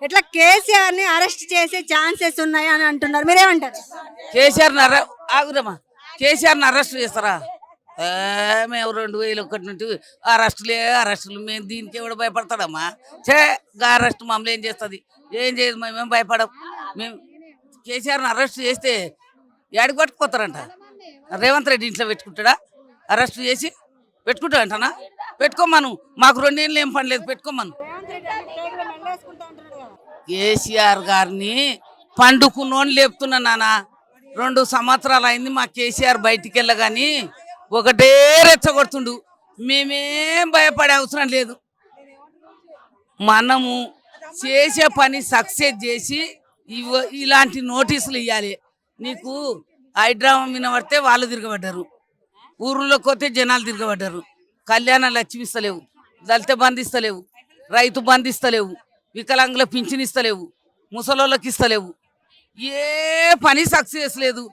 ఇట్లా కేసీఆర్ ని అరెస్ట్ చేసే ఛాన్సెస్ ఉన్నాయి అని అంటున్నారు, మీరేమంటారు? కేసీఆర్ ఆగురమ్మా, కేసీఆర్ అరెస్ట్ చేస్తారా? మేము 2001 నుండి అరెస్టులు మేము దీనికి ఎవడు భయపడతాడమ్మా? అరెస్ట్ మమ్మల్ని ఏం చేస్తుంది? ఏం చేయదు, మేమేం భయపడం. మేము కేసీఆర్ని అరెస్ట్ చేస్తే ఏడికి పట్టుకుపోతారంట? రేవంత్ రెడ్డి ఇంట్లో పెట్టుకుంటాడా? అరెస్ట్ చేసి పెట్టుకుంటాడంటనా? పెట్టుకోమను, మాకు 2 ఏళ్ళు ఏం పని లేదు, పెట్టుకోమను. కేసీఆర్ గారిని పండుకున్నోని లేపుతున్నా నాన్న. 2 సంవత్సరాలు అయింది మా కేసీఆర్ బయటికి వెళ్ళగాని ఒకటే రెచ్చగొడుతుండు. మేమేం భయపడే అవసరం లేదు. మనము చేసే పని సక్సెస్ చేసి ఇలాంటి నోటీసులు ఇవ్వాలి. నీకు హైడ్రామా మీద పడితే వాళ్ళు తిరగబడ్డారు, ఊర్లోకి పోతే జనాలు తిరగబడ్డారు. కళ్యాణ లక్ష్మి ఇస్తలేవు, దళిత బంధు ఇస్తలేవు, రైతు బంధు ఇస్తలేవు, వికలాంగుల పింఛన్ ఇస్తలేవు, ముసలోళ్ళకి ఇస్తలేవు. ఏ పని సక్సెస్ లేదు.